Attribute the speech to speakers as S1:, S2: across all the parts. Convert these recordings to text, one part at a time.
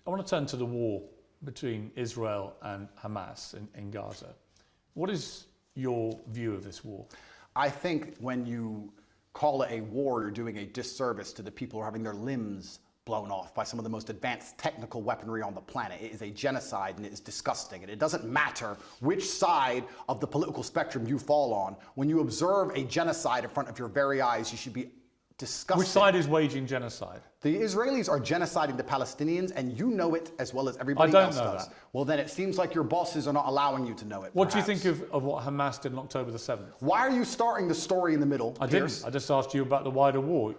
S1: I want to turn to the war between Israel and Hamas in Gaza. What is your view of this war?
S2: I think when you call it a war, you're doing a disservice to the people who are having their limbs blown off by some of the most advanced technical weaponry on the planet. It is a genocide and it is disgusting. And it doesn't matter which side of the political spectrum you fall on. When you observe a genocide in front of your very eyes, you should be disgusted.
S1: Which side is waging genocide?
S2: The Israelis are genociding the Palestinians, and you know it as well as everybody else does. I don't know that. Well, then it seems like your bosses are not allowing you to know it.
S1: What do you think of what Hamas did on October the 7th?
S2: Why are you starting the story in the middle,
S1: I
S2: Piers?
S1: didn't. I just asked you about the wider war.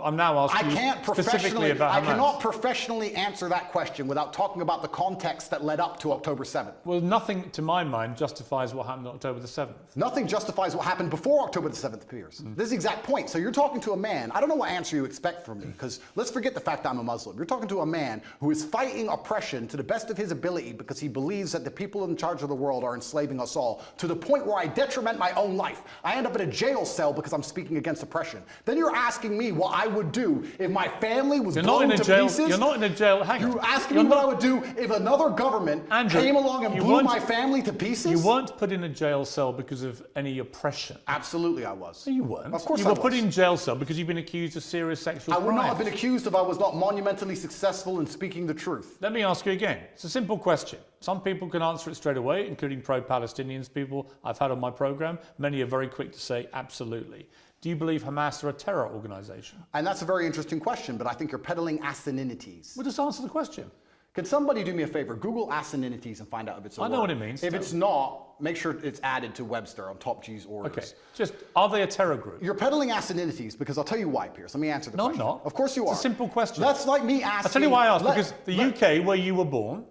S1: I'm now asking you specifically about Hamas.
S2: I cannot professionally answer that question without talking about the context that led up to October 7th.
S1: Well, nothing, to my mind, justifies what happened on October the 7th.
S2: Nothing justifies what happened before October the 7th, Piers. This is the exact point. So you're talking to a man, I don't know what answer you expect from me, because let's forget the fact that I'm a Muslim. You're talking to a man who is fighting oppression to the best of his ability because he believes that the people in charge of the world are enslaving us all, to the point where I detriment my own life. I end up in a jail cell because I'm speaking against oppression. Then you're asking me what I would do if my family was blown to pieces.
S1: You're not in a jail. Hang on.
S2: You're asking me what I would do if another government came along and blew my family to pieces?
S1: You weren't put in a jail cell because of any oppression.
S2: Absolutely I was.
S1: No, you weren't.
S2: Of course
S1: you
S2: I
S1: were
S2: was.
S1: put in jail cell because you've been accused of serious sexual crimes.
S2: I would not have been accused if I was not monumentally successful in speaking the truth.
S1: Let me ask you again. It's a simple question. Some people can answer it straight away, including pro-Palestinians people I've had on my program. Many are very quick to say absolutely. Do you believe Hamas are a terror organization?
S2: And that's a very interesting question, but I think you're peddling asininities.
S1: Well, just answer the question.
S2: Can somebody do me a favor? Google asininities and find out if it's a word.
S1: I know what it means.
S2: If it's not, make sure it's added to Webster on Top G's orders.
S1: Okay. Just, are they a terror group?
S2: You're peddling asininities because I'll tell you why, Piers. Let me answer the question.
S1: No, I'm not.
S2: Of course you are.
S1: It's a simple question.
S2: That's like me asking...
S1: I'll tell you why I asked. Because the UK, where you were born,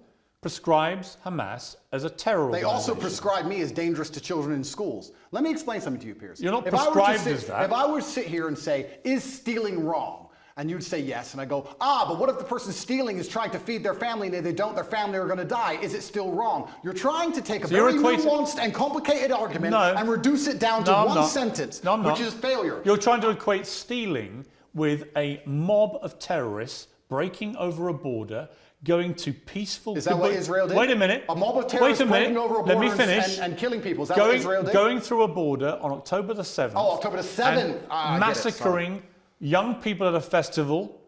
S1: prescribes Hamas as a terror organization.
S2: They also prescribe me as dangerous to children in schools. Let me explain something to you, Piers.
S1: You're not prescribed as that.
S2: If I were to sit here and say, is stealing wrong? And you'd say yes, and I go, but what if the person stealing is trying to feed their family, and if they don't, their family are going to die? Is it still wrong? You're trying to take a very nuanced and complicated argument and reduce it down to one sentence, which is failure.
S1: You're trying to equate stealing with a mob of terrorists breaking over a border, going to peaceful...
S2: Is that what Israel did?
S1: Wait a minute.
S2: A mob of terrorists breaking over a border and killing people. Is that what Israel did?
S1: Going through a border on October the 7th.
S2: Oh, October the 7th.
S1: Massacring young people at a festival,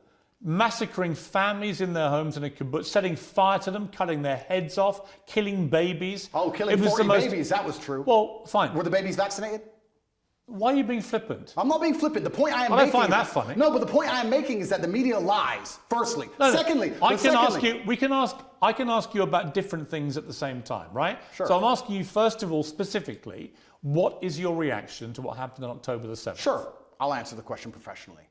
S1: massacring families in their homes in a kibbutz, setting fire to them, cutting their heads off, killing babies.
S2: Oh, killing 40 babies. That was true.
S1: Well, fine.
S2: Were the babies vaccinated?
S1: Why are you being flippant?
S2: I'm not being flippant. The point I am making...
S1: I don't find that funny.
S2: No, but the point I am making is that the media lies, firstly. Secondly...
S1: I can ask you about different things at the same time, right?
S2: Sure.
S1: So I'm asking you, first of all, specifically, what is your reaction to what happened on October the 7th?
S2: Sure. I'll answer the question professionally.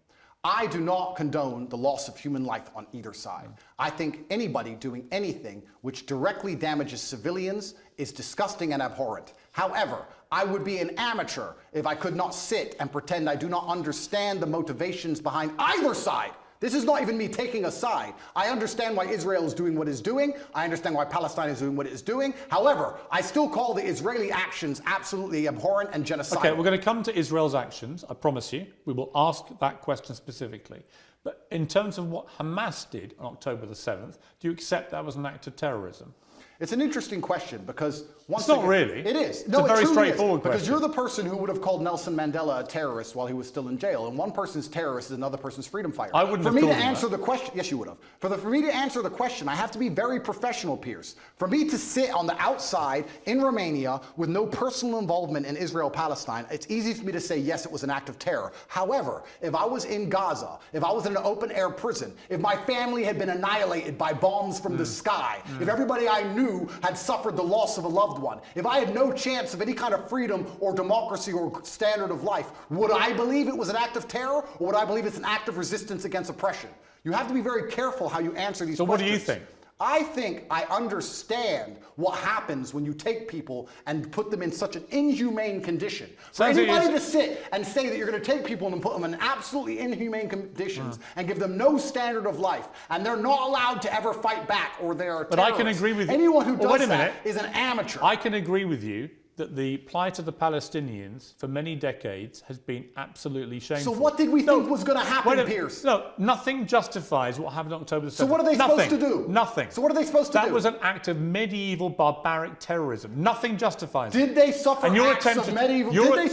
S2: I do not condone the loss of human life on either side. I think anybody doing anything which directly damages civilians is disgusting and abhorrent. However, I would be an amateur if I could not sit and pretend I do not understand the motivations behind either side. This is not even me taking a side. I understand why Israel is doing what it's doing. I understand why Palestine is doing what it's doing. However, I still call the Israeli actions absolutely abhorrent and genocidal.
S1: Okay, we're going to come to Israel's actions, I promise you. We will ask that question specifically. But in terms of what Hamas did on October the 7th, do you accept that was an act of terrorism?
S2: It's an interesting question because
S1: once again, really.
S2: It is.
S1: No, it's a very straightforward question.
S2: Because you're the person who would have called Nelson Mandela a terrorist while he was still in jail, and one person's terrorist is another person's freedom fighter.
S1: I wouldn't have called him that. For me to
S2: answer the question, yes, you would have. For me to answer the question, I have to be very professional, Piers. For me to sit on the outside in Romania with no personal involvement in Israel-Palestine, it's easy for me to say yes, it was an act of terror. However, if I was in Gaza, if I was in an open-air prison, if my family had been annihilated by bombs from the sky, if everybody I knew had suffered the loss of a loved one, if I had no chance of any kind of freedom or democracy or standard of life, would I believe it was an act of terror, or would I believe it's an act of resistance against oppression? You have to be very careful how you answer these questions.
S1: So what do you think?
S2: I think I understand what happens when you take people and put them in such an inhumane condition. For anybody to sit and say that you're going to take people and put them in absolutely inhumane conditions and give them no standard of life, and they're not allowed to ever fight back, or they are terrorists.
S1: But I can agree with you.
S2: Anyone who does that is an amateur.
S1: I can agree with you that the plight of the Palestinians for many decades has been absolutely shameful.
S2: So what did we think was going to happen, Piers?
S1: No, nothing justifies what happened on October the 7th.
S2: So what are they supposed to do?
S1: Nothing.
S2: So what are they supposed to do?
S1: That was an act of medieval barbaric terrorism. Nothing justifies it.
S2: Did they suffer acts of medieval? Did they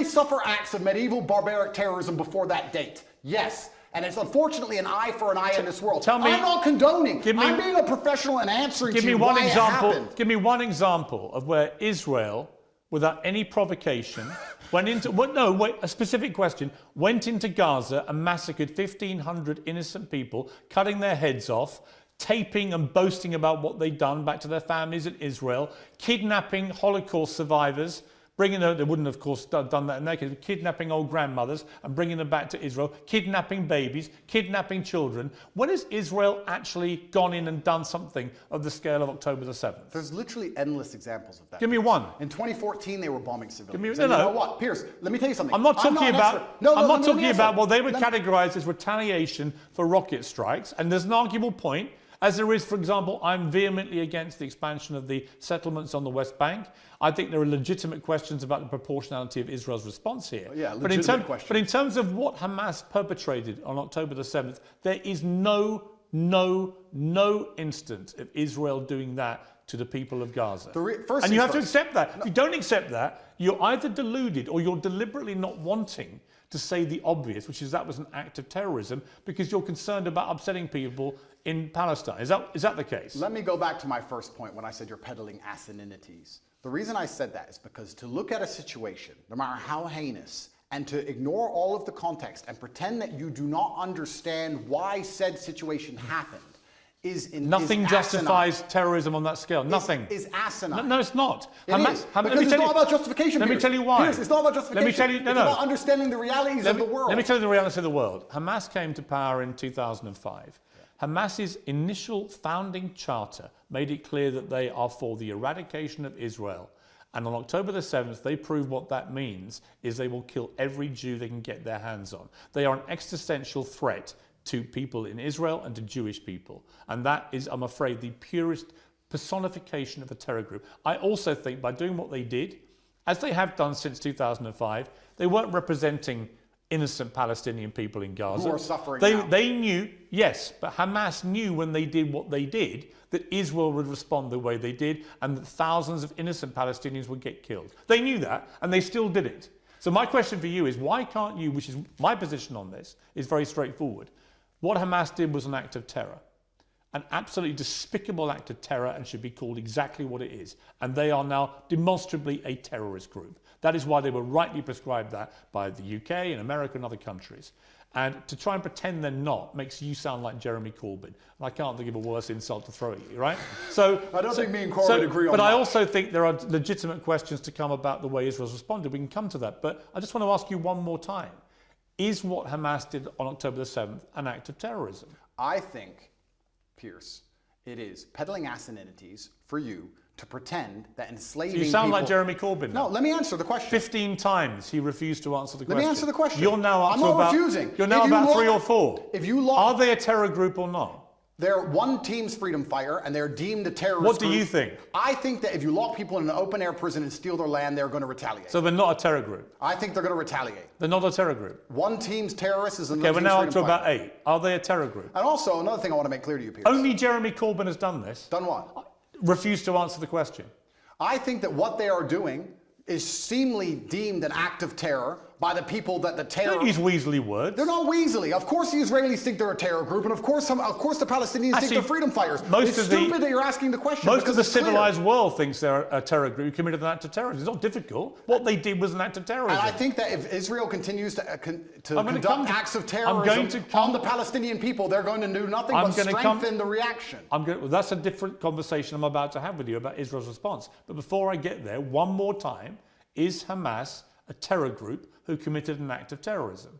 S2: suffer acts of medieval barbaric terrorism before that date? Yes. And it's unfortunately an eye for an eye in this world.
S1: I'm
S2: not condoning. I'm being a professional and answering to you why it happened.
S1: Give me one example of where Israel, without any provocation, went into... a specific question. Went into Gaza and massacred 1,500 innocent people, cutting their heads off, taping and boasting about what they'd done back to their families in Israel, kidnapping Holocaust survivors, bringing them, they wouldn't of course done that in their case, kidnapping old grandmothers and bringing them back to Israel, kidnapping babies, kidnapping children. When has Israel actually gone in and done something of the scale of October the 7th?
S2: There's literally endless examples of that.
S1: Give me one.
S2: In 2014, they were bombing civilians.
S1: You know
S2: what, Piers, let me tell you something.
S1: I'm not talking about what they would categorize as retaliation for rocket strikes, and there's an arguable point. As there is, for example, I'm vehemently against the expansion of the settlements on the West Bank. I think there are legitimate questions about the proportionality of Israel's response here.
S2: Yeah,
S1: but in terms of what Hamas perpetrated on October the 7th, there is no instance of Israel doing that to the people of Gaza. And you have to accept that. No. If you don't accept that, you're either deluded or you're deliberately not wanting to say the obvious, which is that was an act of terrorism, because you're concerned about upsetting people in Palestine. Is that the case?
S2: Let me go back to my first point when I said you're peddling asininities. The reason I said that is because to look at a situation, no matter how heinous, and to ignore all of the context and pretend that you do not understand why said situation happened
S1: Nothing justifies terrorism on that scale. Nothing.
S2: Is asinine.
S1: No, it's not.
S2: Because it's not about justification.
S1: Let me tell you why.
S2: Piers, it's not about justification.
S1: Let me tell you,
S2: it's about understanding the realities of the world.
S1: Let me tell you the reality of the world. Hamas came to power in 2005. Hamas's initial founding charter made it clear that they are for the eradication of Israel. And on October the 7th, they prove what that means is they will kill every Jew they can get their hands on. They are an existential threat to people in Israel and to Jewish people. And that is, I'm afraid, the purest personification of a terror group. I also think by doing what they did, as they have done since 2005, they weren't representing innocent Palestinian people in Gaza.
S2: Who are suffering now.
S1: They knew, yes, but Hamas knew when they did what they did that Israel would respond the way they did and that thousands of innocent Palestinians would get killed. They knew that and they still did it. So my question for you is, why can't you, which is my position on this, is very straightforward. What Hamas did was an act of terror, an absolutely despicable act of terror, and should be called exactly what it is. And they are now demonstrably a terrorist group. That is why they were rightly prescribed that by the UK and America and other countries. And to try and pretend they're not makes you sound like Jeremy Corbyn. And I can't think of a worse insult to throw at you, right? So
S2: I don't think me and Corbyn agree on that.
S1: But I also think there are legitimate questions to come about the way Israel's responded. We can come to that. But I just want to ask you one more time. Is what Hamas did on October the 7th an act of terrorism?
S2: I think, Piers, it is peddling asininities for you to pretend that enslaving people...
S1: You sound like Jeremy Corbyn now.
S2: No, let me answer the question.
S1: 15 times he refused to answer the question.
S2: Let me answer the question.
S1: You're now up
S2: I'm
S1: to
S2: not
S1: about...
S2: refusing.
S1: You're now about 3 or 4.
S2: If you look...
S1: Are they a terror group or not?
S2: They're one team's freedom fighter, and they're deemed a terrorist
S1: What do
S2: group.
S1: you think?
S2: I think that if you lock people in an open-air prison and steal their land, they're going to retaliate.
S1: So they're not a terror group?
S2: I think they're going to retaliate.
S1: They're not a terror group?
S2: One team's terrorist is another
S1: team's freedom fighter. Okay, we're now up to about 8. Are they a terror group?
S2: And also, another thing I want to make clear to you, Piers.
S1: Only Jeremy Corbyn has done this.
S2: Done what?
S1: Refused to answer the question.
S2: I think that what they are doing is seemingly deemed an act of terror by the people that the terror...
S1: Don't use weaselly words.
S2: They're not weaselly. Of course the Israelis think they're a terror group, and of course the Palestinians think they're freedom fighters. It's stupid that you're asking the question.
S1: Most of the civilized world thinks they're a terror group who committed an act of terrorism. It's not difficult. What they did was an act of terrorism.
S2: And I think that if Israel continues to conduct acts of terrorism on the Palestinian people, they're going to do nothing but strengthen the reaction.
S1: Well, that's a different conversation I'm about to have with you about Israel's response. But before I get there, one more time, is Hamas a terror group who committed an act of terrorism?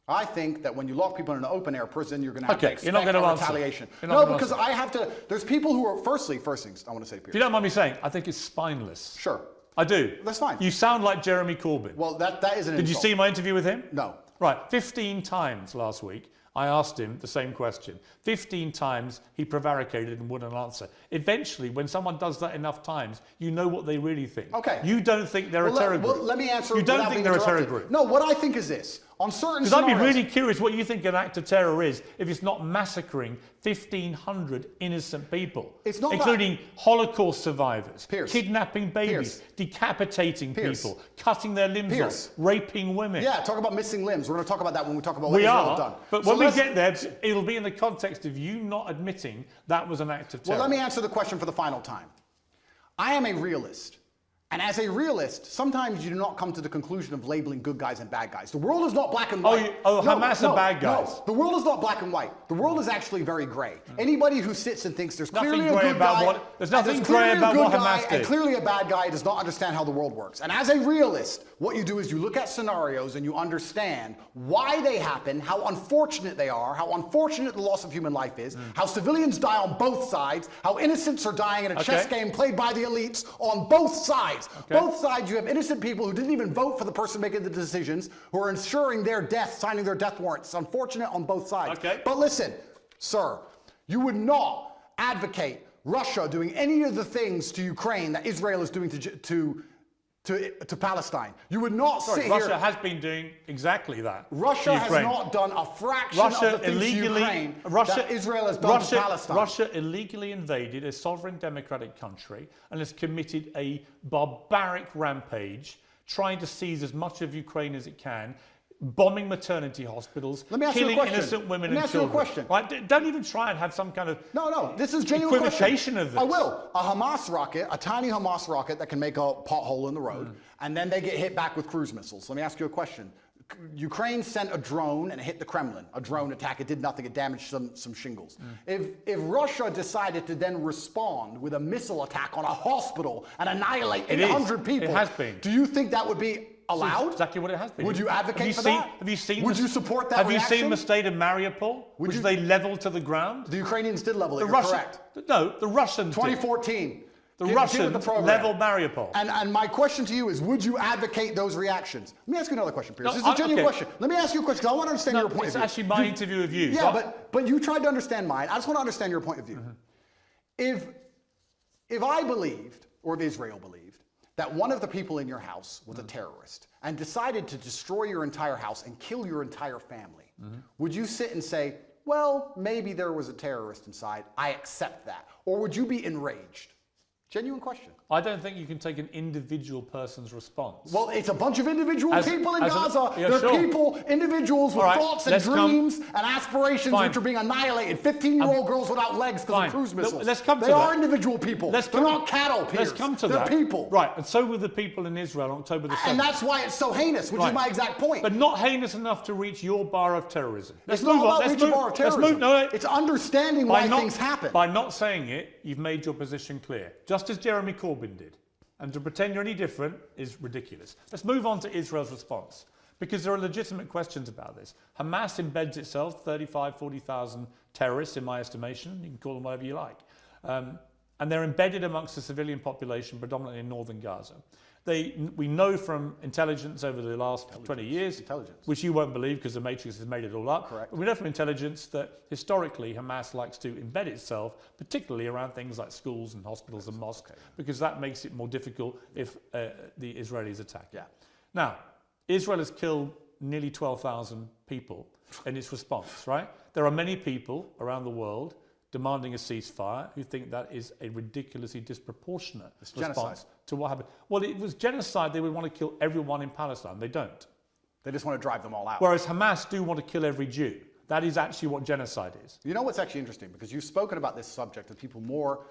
S2: I think that when you lock people in an open-air prison, you're going to have to expect retaliation.
S1: No,
S2: because I have to... There's people who are... First things I want to say, Piers.
S1: If you don't mind me saying, I think it's spineless.
S2: Sure.
S1: I do.
S2: That's fine.
S1: You sound like Jeremy Corbyn.
S2: Well, that is an insult.
S1: Did you see my interview with him?
S2: No.
S1: Right. 15 times last week, I asked him the same question. 15 times he prevaricated and wouldn't answer. Eventually, when someone does that enough times, you know what they really think.
S2: Okay.
S1: You don't think they're a terror group.
S2: Well, let me answer.
S1: You don't think they're a terror group.
S2: No, what I think is this. On certain
S1: Because I'd be really curious what you think an act of terror is if it's not massacring 1,500 innocent people,
S2: it's not
S1: including Holocaust survivors,
S2: Pierce.
S1: kidnapping babies, decapitating people, cutting their limbs off, raping women.
S2: Yeah, talk about missing limbs. We're going to talk about that when we talk about what Israel have done.
S1: But when we get there, it'll be in the context of you not admitting that was an act of terror.
S2: Well, let me answer the question for the final time. I am a realist. And as a realist, sometimes you do not come to the conclusion of labeling good guys and bad guys. The world is not black and white.
S1: Hamas are bad guys.
S2: No, the world is not black and white. The world is actually very gray. Anybody who sits and thinks there's clearly a good guy,
S1: there's nothing grey about what Hamas did.
S2: And clearly a bad guy does not understand how the world works. And as a realist, what you do is you look at scenarios and you understand why they happen, how unfortunate they are, how unfortunate the loss of human life is, how civilians die on both sides, how innocents are dying in a chess game played by the elites on both sides. Both sides, you have innocent people who didn't even vote for the person making the decisions, who are ensuring their death, signing their death warrants. It's unfortunate on both sides. But listen, sir, you would not advocate Russia doing any of the things to Ukraine that Israel is doing to Palestine. You would not sit here.
S1: Russia has been doing exactly that.
S2: Russia has not done a fraction of the things to Ukraine that Israel has done to Palestine.
S1: Russia illegally invaded a sovereign democratic country and has committed a barbaric rampage, trying to seize as much of Ukraine as it can, bombing maternity hospitals, killing innocent women and children.
S2: Let me ask you a question.
S1: Right? Don't even try and have some kind of
S2: this is genuine
S1: equivocation of this.
S2: I will. A Hamas rocket, a tiny Hamas rocket that can make a pothole in the road, and then they get hit back with cruise missiles. Let me ask you a question. Ukraine sent a drone and it hit the Kremlin. A drone attack. It did nothing. It damaged some shingles. If Russia decided to then respond with a missile attack on a hospital and annihilate 800 people,
S1: it has been.
S2: Do you think that would be allowed?
S1: That's exactly what it has been.
S2: Would you advocate for that?
S1: Have you seen?
S2: Would you support that reaction?
S1: Have you seen the state of Mariupol, which they leveled to the ground?
S2: The Ukrainians did level it. You're correct.
S1: No, the Russians
S2: 2014.
S1: The Russians leveled Mariupol.
S2: And my question to you is, would you advocate those reactions? Let me ask you another question, Piers. This is a genuine question. Let me ask you a question, because I want to understand your point of view.
S1: It's actually my interview of you.
S2: Yeah, but you tried to understand mine. I just want to understand your point of view. If I believed, or if Israel believed, that one of the people in your house was a terrorist and decided to destroy your entire house and kill your entire family, would you sit and say, well, maybe there was a terrorist inside, I accept that? Or would you be enraged? Genuine question.
S1: I don't think you can take an individual person's response.
S2: Well, it's a bunch of individual people in Gaza. They're people, individuals with thoughts and dreams and aspirations which are being annihilated. 15-year-old girls without legs because of cruise missiles.
S1: Let's come to
S2: they
S1: that.
S2: are individual people. They're not cattle, Piers.
S1: Let's come to
S2: They're
S1: that.
S2: people.
S1: Right, and so were the people in Israel on October the 7th.
S2: And that's why it's so heinous, which is my exact point.
S1: But not heinous enough to reach your bar of terrorism.
S2: It's not about reaching your bar of terrorism. It's understanding why things happen.
S1: By not saying it, you've made your position clear. Just as Jeremy Corbyn did. And to pretend you're any different is ridiculous. Let's move on to Israel's response, because there are legitimate questions about this. Hamas embeds itself, 35, 40,000 terrorists in my estimation. You can call them whatever you like. And they're embedded amongst the civilian population, predominantly in northern Gaza. We know from intelligence over the last 20 years, which you won't believe because the Matrix has made it all up.
S2: Correct.
S1: But we know from intelligence that historically Hamas likes to embed itself, particularly around things like schools and hospitals and mosques, because that makes it more difficult if the Israelis attack. Now, Israel has killed nearly 12,000 people in its response, right? There are many people around the world demanding a ceasefire who think that is a ridiculously disproportionate response to what happened. Well, it was genocide. They would want to kill everyone in Palestine. They don't.
S2: They just want to drive them all out.
S1: Whereas Hamas do want to kill every Jew. That is actually what genocide is.
S2: You know what's actually interesting? Because you've spoken about this subject to people more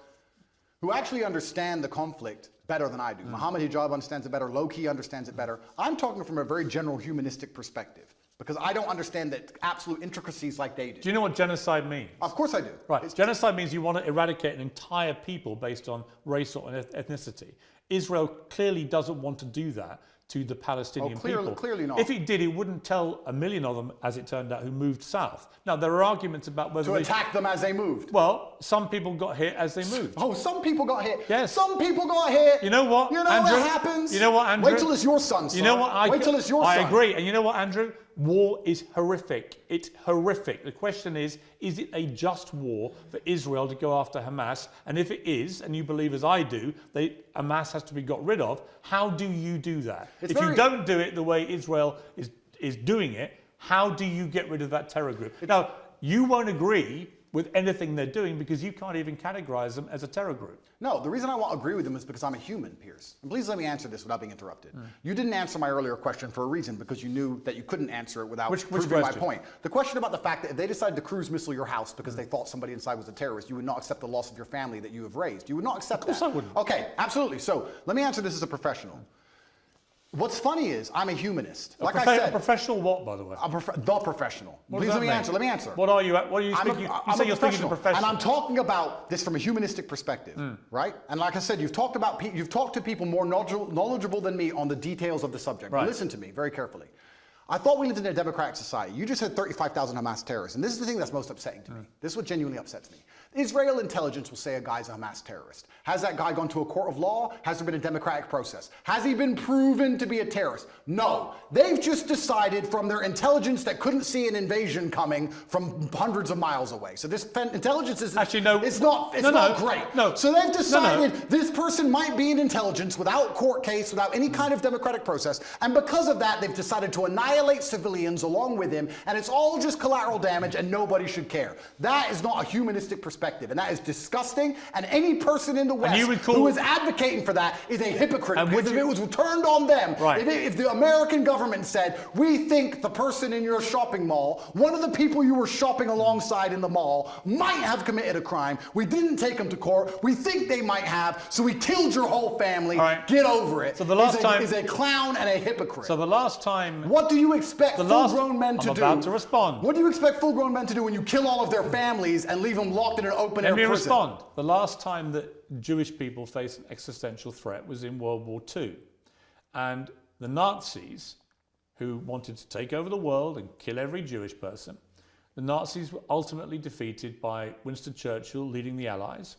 S2: who actually understand the conflict better than I do. Mohammed Hijab understands it better. Low-key understands it better. I'm talking from a very general humanistic perspective, because I don't understand the absolute intricacies like they do.
S1: Do you know what genocide means?
S2: Of course I do.
S1: Right. Genocide means you want to eradicate an entire people based on race or ethnicity. Israel clearly doesn't want to do that to the Palestinian people.
S2: Clearly not.
S1: If it did, it wouldn't tell a million of them, as it turned out, who moved south. Now, there are arguments about whether
S2: to attack them as they moved.
S1: Well, some people got hit as they moved.
S2: Oh, some people got hit.
S1: Yes.
S2: Some people got hit.
S1: You know what,
S2: You know
S1: Andrew?
S2: what happens?
S1: You know what, Andrew?
S2: Wait till it's your son, son.
S1: You know what?
S2: Wait till it's your son.
S1: I agree. And you know what, Andrew? war is horrific. It's horrific. The question is it a just war for Israel to go after Hamas? And if it is, and you believe as I do, Hamas has to be got rid of, how do you do that? If you don't do it the way Israel is doing it, how do you get rid of that terror group? Now, you won't agree with anything they're doing because you can't even categorize them as a terror group.
S2: No, the reason I won't agree with them is because I'm a human, Piers. And please let me answer this without being interrupted. You didn't answer my earlier question for a reason, because you knew that you couldn't answer it without proving my point. The question about the fact that if they decided to cruise missile your house because they thought somebody inside was a terrorist, you would not accept the loss of your family that you have raised. You would not accept that.
S1: Of course I wouldn't.
S2: Okay, absolutely. So let me answer this as a professional. What's funny is I'm a humanist. Like I said,
S1: a professional what, by the way?
S2: The professional. Please let me answer. Let me answer.
S1: What are you? What are you speaking? You say you're speaking to professional.
S2: And I'm talking about this from a humanistic perspective, right? And like I said, you've talked to people more knowledgeable than me on the details of the subject. Right. Listen to me very carefully. I thought we lived in a democratic society. You just said 35,000 Hamas terrorists, and this is the thing that's most upsetting to me. This is what genuinely upsets me. Israel intelligence will say a guy's a Hamas terrorist. Has that guy gone to a court of law? Has there been a democratic process? Has he been proven to be a terrorist? No. They've just decided from their intelligence that couldn't see an invasion coming from hundreds of miles away. So this intelligence is
S1: actually no.
S2: It's not great. No. So they've decided this person might be an intelligence without court case, without any kind of democratic process, and because of that, they've decided to annihilate civilians along with him, and it's all just collateral damage, and nobody should care. That is not a humanistic perspective. And that is disgusting, and any person in the West who is advocating for that is a hypocrite, because if it was turned on them, if the American government said, we think the person in your shopping mall, one of the people you were shopping alongside in the mall, might have committed a crime, we didn't take them to court, we think they might have, so we killed your whole family, get over it.
S1: So the last time
S2: is a clown and a hypocrite.
S1: So the last time...
S2: What do you expect full-grown men to do?
S1: I'm about to respond.
S2: What do you expect full-grown men to do when you kill all of their families and leave them locked in an open air prison?
S1: Let me respond. The last time that Jewish people faced an existential threat was in World War II. And the Nazis, who wanted to take over the world and kill every Jewish person, the Nazis were ultimately defeated by Winston Churchill leading the Allies.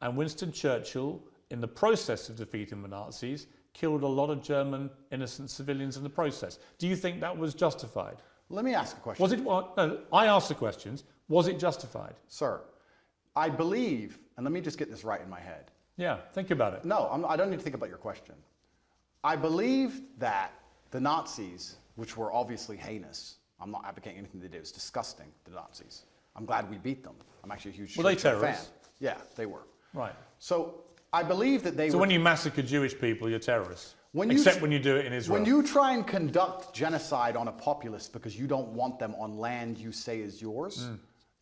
S1: And Winston Churchill, in the process of defeating the Nazis, killed a lot of German innocent civilians in the process. Do you think that was justified?
S2: Let me ask a question.
S1: Was it? No, I asked the questions. Was it justified?
S2: Sir, I believe, and let me just get this right in my head.
S1: Yeah, think about it.
S2: No, I don't need to think about your question. I believe that the Nazis, which were obviously heinous, I'm not advocating anything they did, it's disgusting, the Nazis. I'm glad we beat them. I'm actually a huge
S1: Churchill
S2: fan.
S1: Terrorists?
S2: Yeah, they were.
S1: Right.
S2: So I believe that they
S1: So when you massacre Jewish people, you're terrorists? Except when you do it in Israel.
S2: When you try and conduct genocide on a populace because you don't want them on land you say is yours,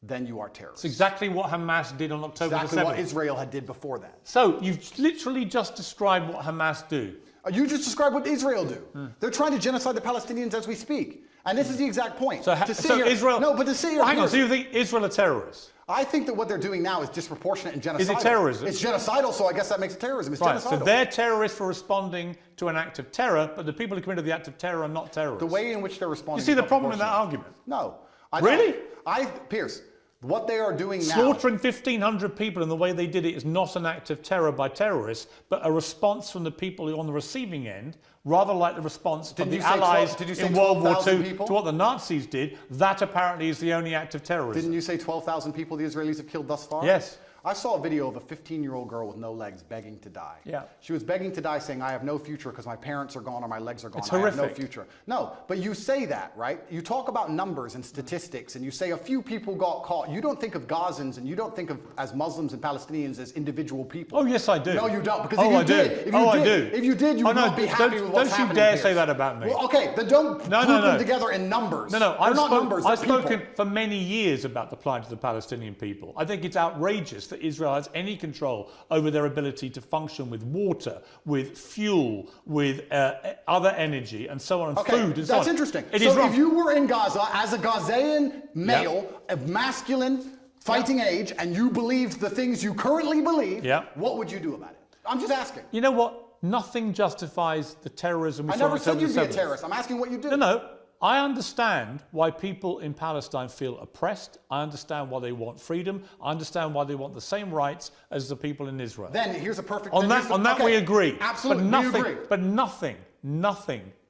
S2: then you are terrorists.
S1: It's exactly what Hamas did on October the 7th.
S2: Exactly what Israel had did before that.
S1: So you've literally just described what Hamas do.
S2: You just described what Israel do. They're trying to genocide the Palestinians as we speak. And this is the exact point.
S1: So Israel...
S2: No, but to say... Hang
S1: on, so you think Israel are terrorists?
S2: I think that what they're doing now is disproportionate and genocidal.
S1: Is it terrorism?
S2: It's genocidal, so I guess that makes it terrorism. It's genocidal.
S1: So they're terrorists for responding to an act of terror, but the people who committed the act of terror are not terrorists.
S2: The way in which they're responding...
S1: You see the problem in that argument?
S2: No.
S1: Really?
S2: Piers, what they are doing now...
S1: Slaughtering 1,500 people in the way they did it is not an act of terror by terrorists, but a response from the people who are on the receiving end, rather like the response of the Allies in World War II to what the Nazis did. That apparently is the only act of terrorism.
S2: Didn't you say 12,000 people the Israelis have killed thus far?
S1: Yes.
S2: I saw a video of a 15-year-old girl with no legs begging to die.
S1: Yeah.
S2: She was begging to die saying, I have no future because my parents are gone or my legs are gone.
S1: It's horrific.
S2: I have no future. No, but you say that, right? You talk about numbers and statistics and you say a few people got caught. You don't think of Gazans and you don't think of as Muslims and Palestinians as individual people.
S1: Oh, yes, I do.
S2: No, you don't. Because if you did, you would not be happy with what's happening.
S1: Don't you dare say that about me.
S2: Well, okay, then don't group them together in numbers.
S1: No,
S2: I've
S1: spoken for many years about the plight of the Palestinian people. I think it's outrageous that Israel has any control over their ability to function with water, with fuel, with other energy, and so on, and food, and so on.
S2: That's interesting. So if you were in Gaza as a Gazan male of masculine fighting age, and you believed the things you currently believe, what would you do about it? I'm just asking.
S1: You know what? Nothing justifies the terrorism we saw on October the 7th.
S2: I never said you'd be a terrorist. I'm asking what you do.
S1: No. I understand why people in Palestine feel oppressed. I understand why they want freedom. I understand why they want the same rights as the people in Israel.
S2: Then here's a perfect...
S1: On that we agree.
S2: Absolutely,
S1: we agree. But nothing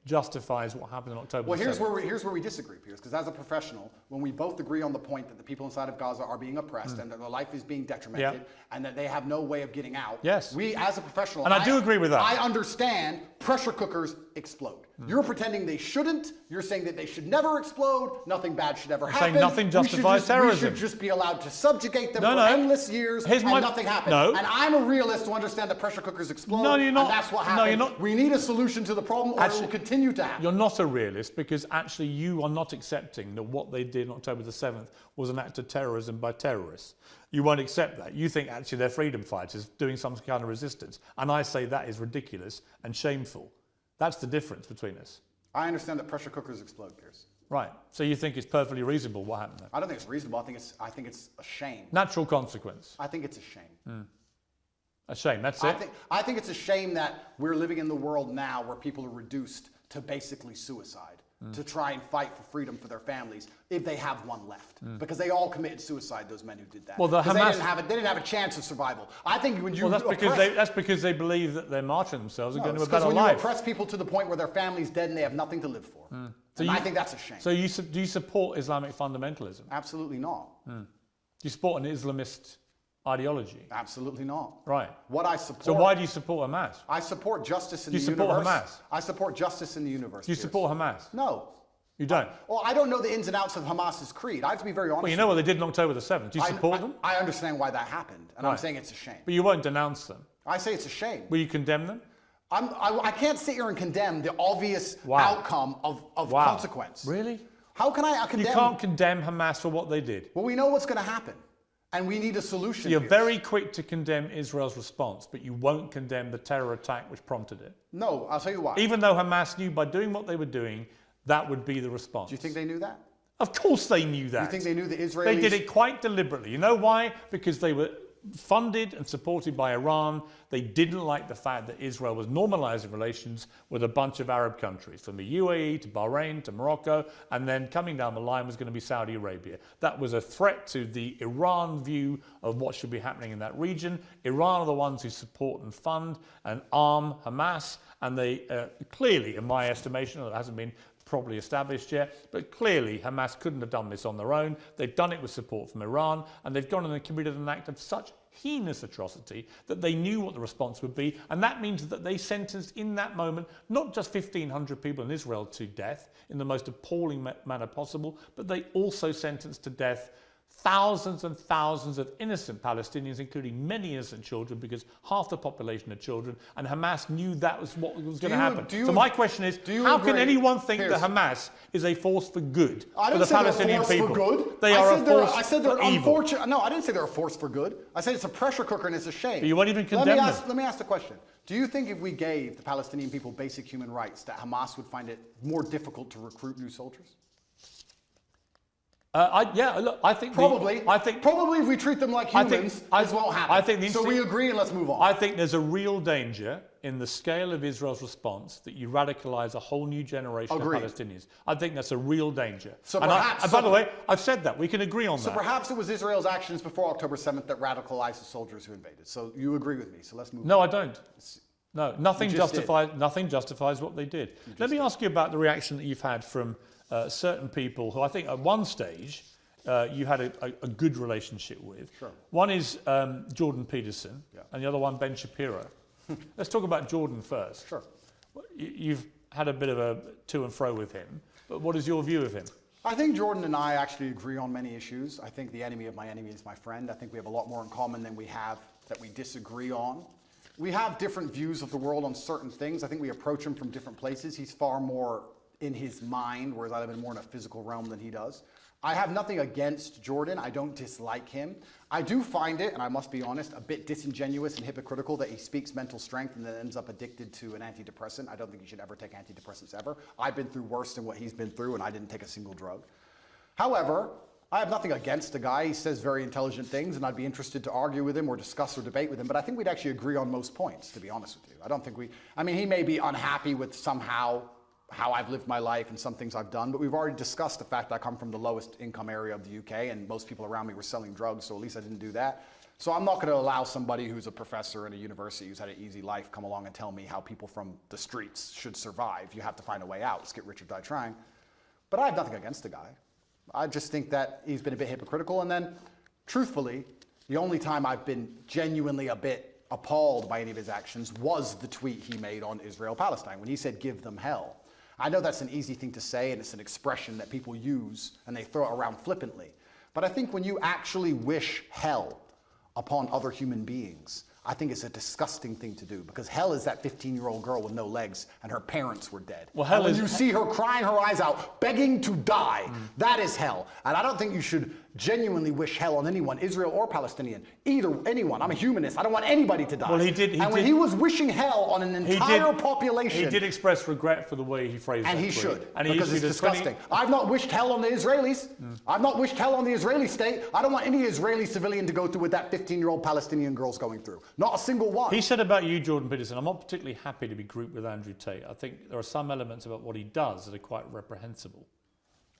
S1: justifies what happened on October
S2: Well,
S1: the 7th.
S2: here's where we disagree, Piers, because as a professional, when we both agree on the point that the people inside of Gaza are being oppressed and that their life is being detrimented and that they have no way of getting out, we, as a professional,
S1: and I do agree with that.
S2: I understand pressure cookers explode. You're pretending they shouldn't. You're saying that they should never explode. Nothing bad should ever happen.
S1: Saying nothing justifies terrorism.
S2: We should just be allowed to subjugate them for endless years and nothing happens. And I'm a realist to understand that pressure cookers explode.
S1: No, you're not.
S2: And that's what happens.
S1: No, you're not.
S2: We need a solution to the problem, or it will continue to happen.
S1: You're not a realist, because actually you are not accepting that what they did on October the 7th was an act of terrorism by terrorists. You won't accept that. You think actually they're freedom fighters doing some kind of resistance. And I say that is ridiculous and shameful. That's the difference between us.
S2: I understand that pressure cookers explode, Piers.
S1: Right. So you think it's perfectly reasonable what happened there?
S2: I don't think it's reasonable. I think it's a shame.
S1: Natural consequence.
S2: I think it's a shame.
S1: A shame. That's it.
S2: I think it's a shame that we're living in the world now where people are reduced to basically suicide to try and fight for freedom for their families if they have one left, because they all committed suicide. Those men who did that.
S1: Well, the Hamas,
S2: they didn't have a chance of survival. I think when you
S1: that's because they believe that they're martyring themselves and going to a better
S2: because when
S1: life.
S2: you oppress people to the point where their family's dead and they have nothing to live for, and I think that's a shame.
S1: So do you support Islamic fundamentalism?
S2: Absolutely not.
S1: Do you support an Islamist ideology?
S2: Absolutely not.
S1: Right.
S2: What I support.
S1: So why do you support Hamas?
S2: I support justice in the universe.
S1: Do you support Hamas?
S2: I support justice in the universe.
S1: Do you support Hamas?
S2: No.
S1: You don't?
S2: Well, I don't know the ins and outs of Hamas's creed. I have to be very honest.
S1: Well, you know what they did on October the 7th. Do you support them?
S2: I understand why that happened, and I'm saying it's a shame.
S1: But you won't denounce them.
S2: I say it's a shame.
S1: Will you condemn them?
S2: I can't sit here and condemn the obvious outcome of consequence.
S1: Really?
S2: How can I condemn?
S1: You can't condemn Hamas for what they did.
S2: Well, we know what's going to happen, and we need a solution.
S1: So you're very quick to condemn Israel's response, but you won't condemn the terror attack which prompted it.
S2: No, I'll tell you why.
S1: Even though Hamas knew by doing what they were doing, that would be the response.
S2: Do you think they knew that?
S1: Of course they knew that.
S2: You think they knew the Israelis?
S1: They did it quite deliberately. You know why? Because they were funded and supported by Iran. They didn't like the fact that Israel was normalizing relations with a bunch of Arab countries, from the UAE to Bahrain to Morocco, and then coming down the line was going to be Saudi Arabia. That was a threat to the Iran view of what should be happening in that region. Iran are the ones who support and fund and arm Hamas, and they clearly, in my estimation, it hasn't been properly established yet, but clearly Hamas couldn't have done this on their own. They've done it with support from Iran, and they've gone and committed an act of such heinous atrocity that they knew what the response would be, and that means that they sentenced in that moment not just 1,500 people in Israel to death in the most appalling manner possible, but they also sentenced to death thousands and thousands of innocent Palestinians, including many innocent children, because half the population are children, and Hamas knew that was what was going to happen. So my question is, how can anyone think that Hamas is a force for good for the Palestinian people? They are a force
S2: I said they're
S1: for evil.
S2: Unfortunate. No, I didn't say they're a force for good. I said it's a pressure cooker and it's a shame.
S1: But you won't even condemn them.
S2: Let me ask the question. Do you think if we gave the Palestinian people basic human rights, that Hamas would find it more difficult to recruit new soldiers?
S1: I think
S2: probably if we treat them like humans, this won't happen. So we agree, and let's move on.
S1: I think there's a real danger in the scale of Israel's response that you radicalize a whole new generation of Palestinians. I think that's a real danger.
S2: So
S1: and by the way, I've said that. We can agree on that.
S2: So perhaps it was Israel's actions before October 7th that radicalized the soldiers who invaded. So you agree with me. So let's move on.
S1: No, I don't. No, nothing justifies what they did. Let me ask you about the reaction that you've had from certain people who I think at one stage you had a good relationship with.
S2: Sure.
S1: One is Jordan Peterson, and the other one Ben Shapiro. Let's talk about Jordan first.
S2: Sure.
S1: You've had a bit of a to and fro with him, but what is your view of him?
S2: I think Jordan and I actually agree on many issues. I think the enemy of my enemy is my friend. I think we have a lot more in common than we have that we disagree on. We have different views of the world on certain things. I think we approach him from different places. He's far more in his mind, whereas I live in more in a physical realm than he does. I have nothing against Jordan. I don't dislike him. I do find it, and I must be honest, a bit disingenuous and hypocritical that he speaks mental strength and then ends up addicted to an antidepressant. I don't think he should ever take antidepressants ever. I've been through worse than what he's been through, and I didn't take a single drug. However, I have nothing against the guy. He says very intelligent things, and I'd be interested to argue with him or discuss or debate with him, but I think we'd actually agree on most points, to be honest with you. I don't think he may be unhappy with somehow how I've lived my life and some things I've done, but we've already discussed the fact that I come from the lowest income area of the UK and most people around me were selling drugs, so at least I didn't do that. So I'm not going to allow somebody who's a professor in a university who's had an easy life come along and tell me how people from the streets should survive. You have to find a way out. Let's get rich or die trying. But I have nothing against the guy. I just think that he's been a bit hypocritical. And then, truthfully, the only time I've been genuinely a bit appalled by any of his actions was the tweet he made on Israel-Palestine when he said, "Give them hell." I know that's an easy thing to say, and it's an expression that people use and they throw it around flippantly. But I think when you actually wish hell upon other human beings, I think it's a disgusting thing to do, because hell is that 15-year-old girl with no legs and her parents were dead.
S1: Well, hell
S2: and when
S1: is...
S2: you see her crying her eyes out, begging to die, that is hell. And I don't think you should genuinely wish hell on anyone, Israel or Palestinian, anyone. I'm a humanist. I don't want anybody to die.
S1: Well, he did.
S2: When he was wishing hell on an entire population,
S1: he did express regret for the way he phrased
S2: and
S1: that
S2: he
S1: tweet.
S2: should,
S1: And
S2: because it's disgusting. I've not wished hell on the Israelis. I've not wished hell on the Israeli state. I don't want any Israeli civilian to go through what that 15-year-old Palestinian girl's going through. Not a single one.
S1: He said about you, Jordan Peterson, I'm not particularly happy to be grouped with Andrew Tate. I think there are some elements about what he does that are quite reprehensible.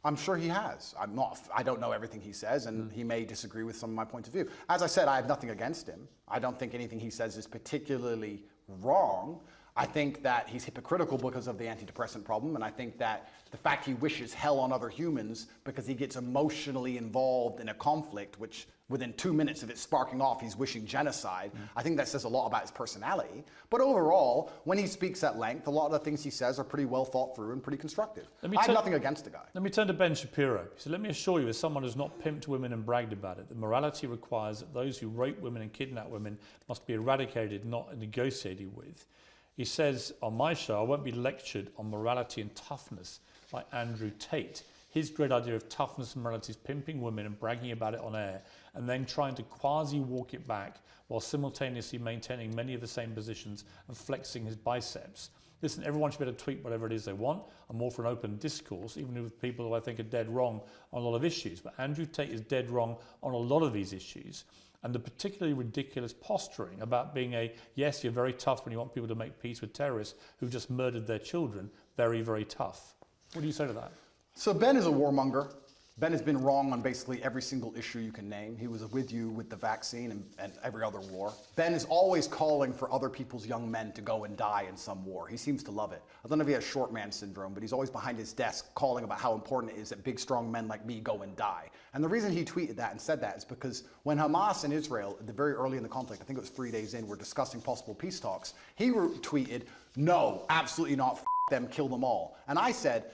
S2: I'm sure he has. I don't know everything he says, and he may disagree with some of my point of view. As I said, I have nothing against him. I don't think anything he says is particularly wrong. I think that he's hypocritical because of the antidepressant problem, and I think that the fact he wishes hell on other humans because he gets emotionally involved in a conflict, which within 2 minutes of it sparking off, he's wishing genocide. I think that says a lot about his personality. But overall, when he speaks at length, a lot of the things he says are pretty well thought through and pretty constructive. I have nothing against the guy.
S1: Let me turn to Ben Shapiro. He said, "Let me assure you, as someone who's not pimped women and bragged about it, that morality requires that those who rape women and kidnap women must be eradicated, not negotiated with." He says, on my show, I won't be lectured on morality and toughness by Andrew Tate. His great idea of toughness and morality is pimping women and bragging about it on air, and then trying to quasi-walk it back while simultaneously maintaining many of the same positions and flexing his biceps. Listen, everyone should be able to tweet whatever it is they want. I'm all for an open discourse, even with people who I think are dead wrong on a lot of issues. But Andrew Tate is dead wrong on a lot of these issues. And the particularly ridiculous posturing about being yes, you're very tough when you want people to make peace with terrorists who just murdered their children, very, very tough. What do you say to that?
S2: So Ben is a warmonger. Ben has been wrong on basically every single issue you can name. He was with you with the vaccine and every other war. Ben is always calling for other people's young men to go and die in some war. He seems to love it. I don't know if he has short man syndrome, but he's always behind his desk calling about how important it is that big, strong men like me go and die. And the reason he tweeted that and said that is because when Hamas and Israel, at the very early in the conflict, I think it was 3 days in, were discussing possible peace talks, he tweeted, "No, absolutely not, f them, kill them all." And I said,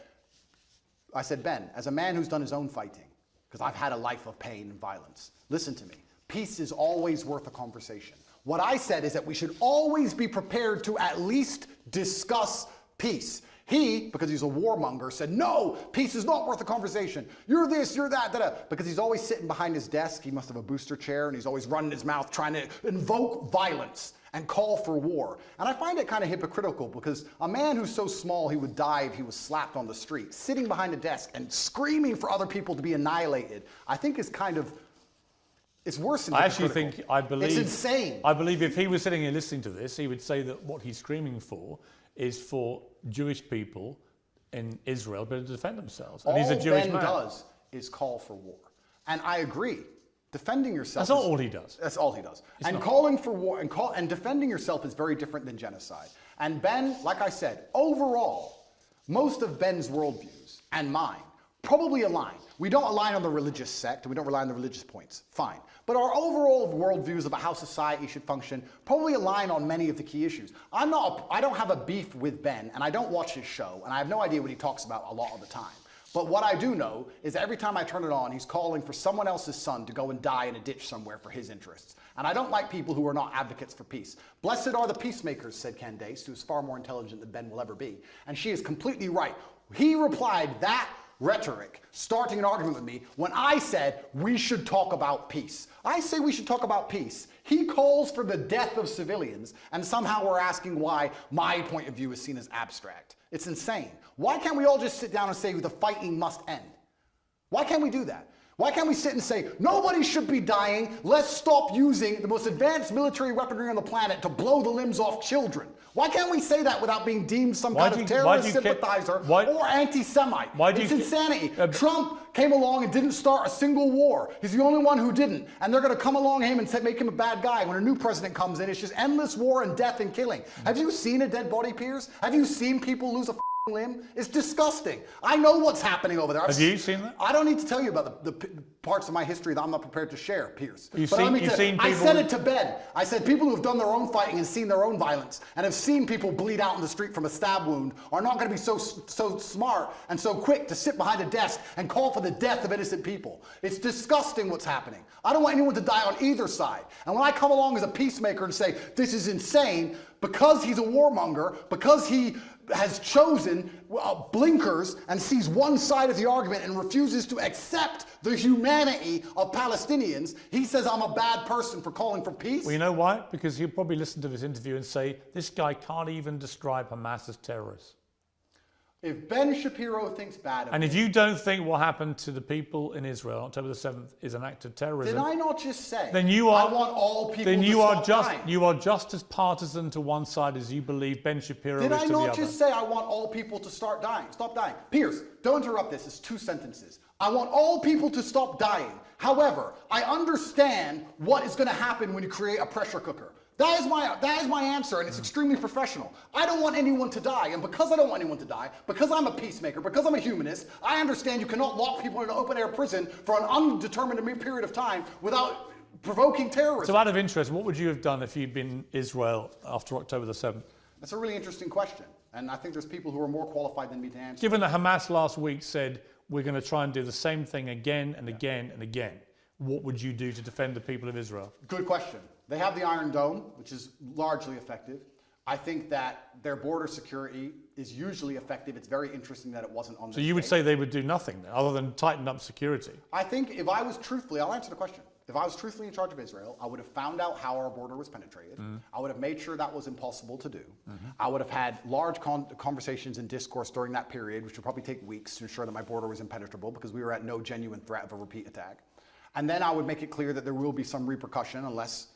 S2: Ben, as a man who's done his own fighting, because I've had a life of pain and violence, listen to me. Peace is always worth a conversation. What I said is that we should always be prepared to at least discuss peace. He, because he's a warmonger, said, "No, peace is not worth a conversation. You're this, you're that, da-da." Because he's always sitting behind his desk. He must have a booster chair, and he's always running his mouth trying to invoke violence and call for war. And I find it kind of hypocritical, because a man who's so small he would die if he was slapped on the street, sitting behind a desk and screaming for other people to be annihilated, I think is kind of, it's worse than hypocritical.
S1: It's
S2: insane.
S1: I believe if he was sitting here listening to this, he would say that what he's screaming for is for Jewish people in Israel to defend themselves. And he's a Jewish man.
S2: All Ben does is call for war. And I agree. Defending yourself.
S1: That's not all he does.
S2: That's all he does. And calling for war and defending yourself is very different than genocide. And Ben, like I said, overall, most of Ben's worldviews and mine probably align. We don't align on the religious sect, we don't rely on the religious points, fine. But our overall worldviews about how society should function probably align on many of the key issues. I don't have a beef with Ben, and I don't watch his show, and I have no idea what he talks about a lot of the time. But what I do know is that every time I turn it on, he's calling for someone else's son to go and die in a ditch somewhere for his interests. And I don't like people who are not advocates for peace. "Blessed are the peacemakers," said Candace, who is far more intelligent than Ben will ever be. And she is completely right. He replied that rhetoric, starting an argument with me, when I said we should talk about peace. I say we should talk about peace. He calls for the death of civilians, and somehow we're asking why my point of view is seen as abstract. It's insane. Why can't we all just sit down and say the fighting must end? Why can't we do that? Why can't we sit and say, nobody should be dying, let's stop using the most advanced military weaponry on the planet to blow the limbs off children? Why can't we say that without being deemed some kind of terrorist sympathizer or anti-Semite? It's insanity. Trump came along and didn't start a single war. He's the only one who didn't. And they're going to come along him and make him a bad guy. When a new president comes in, it's just endless war and death and killing. Have you seen a dead body, Piers? Have you seen people lose a limb? It's disgusting. I know what's happening over there.
S1: Have you seen that?
S2: I don't need to tell you about the parts of my history that I'm not prepared to share, Piers.
S1: I said
S2: it to Ben. I said people who have done their own fighting and seen their own violence and have seen people bleed out in the street from a stab wound are not going to be so smart and so quick to sit behind a desk and call for the death of innocent people. It's disgusting what's happening. I don't want anyone to die on either side. And when I come along as a peacemaker and say this is insane, because he's a warmonger, because he has chosen blinkers and sees one side of the argument and refuses to accept the humanity of Palestinians, he says I'm a bad person for calling for peace.
S1: Well, you know why? Because he'll probably listen to this interview and say, this guy can't even describe Hamas as terrorists.
S2: If Ben Shapiro thinks bad of
S1: And if you don't think what happened to the people in Israel on October the 7th is an act of terrorism,
S2: did I not just say
S1: then you are,
S2: I want all people
S1: then
S2: to
S1: you
S2: stop
S1: are just
S2: dying?
S1: You are just as partisan to one side as you believe Ben Shapiro
S2: Did
S1: is
S2: I
S1: to the other.
S2: not just say I want all people to stop dying? Piers, don't interrupt this. It's 2 sentences. I want all people to stop dying. However, I understand what is going to happen when you create a pressure cooker. That is my answer, and it's extremely professional. I don't want anyone to die, and because I don't want anyone to die, because I'm a peacemaker, because I'm a humanist, I understand you cannot lock people in an open-air prison for an undetermined period of time without provoking terrorism.
S1: So out of interest, what would you have done if you'd been Israel after October the 7th?
S2: That's a really interesting question, and I think there's people who are more qualified than me to answer.
S1: Given that Hamas last week said, we're going to try and do the same thing again and again and again, what would you do to defend the people of Israel?
S2: Good question. They have the Iron Dome, which is largely effective. I think that their border security is usually effective. It's very interesting that it wasn't on this
S1: So you would say they would do nothing other than tighten up security?
S2: I think if I was truthfully, I'll answer the question. If I was truthfully in charge of Israel, I would have found out how our border was penetrated. I would have made sure that was impossible to do. I would have had large conversations and discourse during that period, which would probably take weeks to ensure that my border was impenetrable because we were at no genuine threat of a repeat attack. And then I would make it clear that there will be some repercussion unless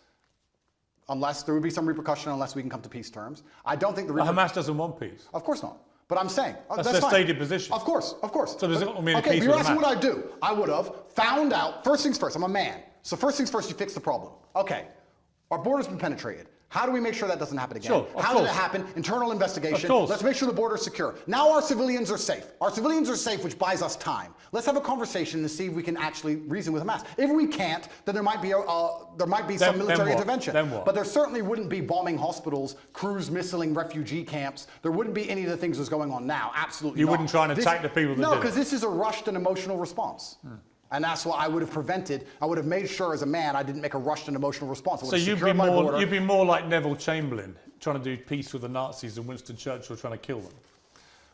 S2: there would be some repercussion unless we can come to peace terms. I don't think
S1: Hamas doesn't want peace.
S2: Of course not. But I'm saying
S1: that's their stated position.
S2: Of course.
S1: So does it mean
S2: okay,
S1: peace
S2: you're
S1: with
S2: asking
S1: Hamas?
S2: what I'd do. I would have found out. First things first. I'm a man. So first things first, you fix the problem. Okay, our border's been penetrated. How do we make sure that doesn't happen again?
S1: Sure,
S2: How did it happen? Internal investigation.
S1: Of course.
S2: Let's make sure the border is secure. Now our civilians are safe. Our civilians are safe, which buys us time. Let's have a conversation and see if we can actually reason with Hamas. If we can't, then there might be some military intervention.
S1: Then what?
S2: But there certainly wouldn't be bombing hospitals, cruise missiling refugee camps. There wouldn't be any of the things that's going on now. Absolutely
S1: You
S2: not.
S1: wouldn't try and attack the people that
S2: No,
S1: did it.
S2: because this is a rushed and emotional response. And that's what I would have prevented. I would have made sure as a man I didn't make a rushed and emotional response.
S1: So you'd be more like Neville Chamberlain, trying to do peace with the Nazis than Winston Churchill trying to kill them.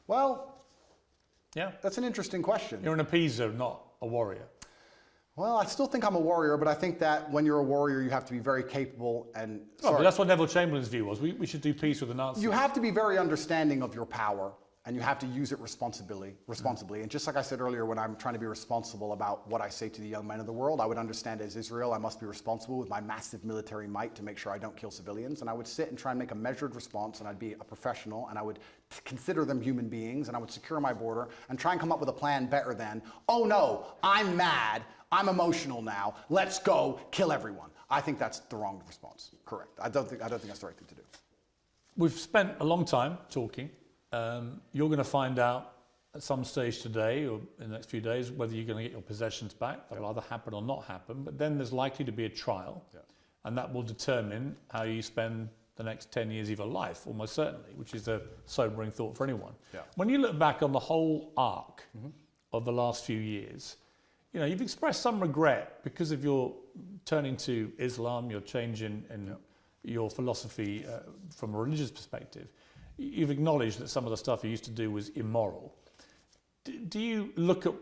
S2: Well,
S1: yeah,
S2: that's an interesting question.
S1: You're an appeaser, not a warrior.
S2: Well, I still think I'm a warrior, but I think that when you're a warrior, you have to be very capable and...
S1: But that's what Neville Chamberlain's view was. We should do peace with the Nazis.
S2: You have to be very understanding of your power, and you have to use it responsibly. And just like I said earlier, when I'm trying to be responsible about what I say to the young men of the world, I would understand as Israel, I must be responsible with my massive military might to make sure I don't kill civilians. And I would sit and try and make a measured response, and I'd be a professional, and I would consider them human beings, and I would secure my border and try and come up with a plan better than, oh no, I'm mad, I'm emotional now, let's go kill everyone. I think that's the wrong response. Correct. I don't think that's the right thing to do. We've
S1: spent a long time talking. You're going to find out at some stage today or in the next few days whether you're going to get your possessions back. That'll either happen or not happen, but then there's likely to be a trial, and that will determine how you spend the next 10 years of your life, almost certainly, which is a sobering thought for anyone. When you look back on the whole arc of the last few years, you know, you've expressed some regret because of your turning to Islam, your change in your philosophy from a religious perspective. You've acknowledged that some of the stuff you used to do was immoral. Do you look at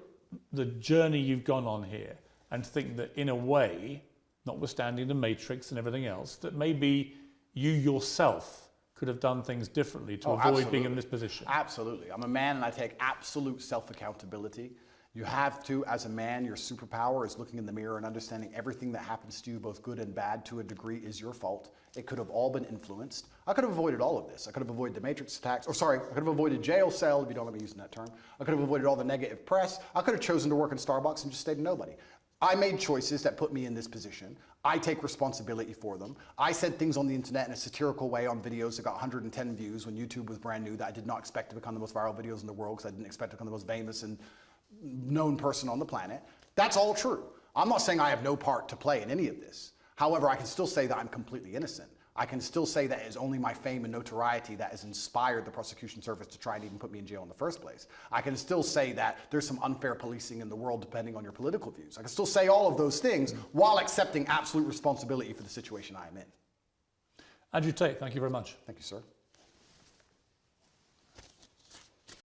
S1: the journey you've gone on here and think that in a way, notwithstanding the Matrix and everything else, that maybe you yourself could have done things differently to avoid being in this position?
S2: Absolutely. I'm a man and I take absolute self-accountability. You have to, as a man, your superpower is looking in the mirror and understanding everything that happens to you, both good and bad, to a degree is your fault. It could have all been influenced. I could have avoided all of this. I could have avoided the Matrix attacks, I could have avoided jail cell, if you don't let me use that term. I could have avoided all the negative press. I could have chosen to work in Starbucks and just stayed a nobody. I made choices that put me in this position. I take responsibility for them. I said things on the internet in a satirical way on videos that got 110 views when YouTube was brand new that I did not expect to become the most viral videos in the world because I didn't expect to become the most famous and known person on the planet. That's all true. I'm not saying I have no part to play in any of this. However, I can still say that I'm completely innocent. I can still say that it is only my fame and notoriety that has inspired the prosecution service to try and even put me in jail in the first place. I can still say that there's some unfair policing in the world depending on your political views. I can still say all of those things while accepting absolute responsibility for the situation I am in.
S1: Andrew Tate, thank you very much.
S2: Thank you, sir.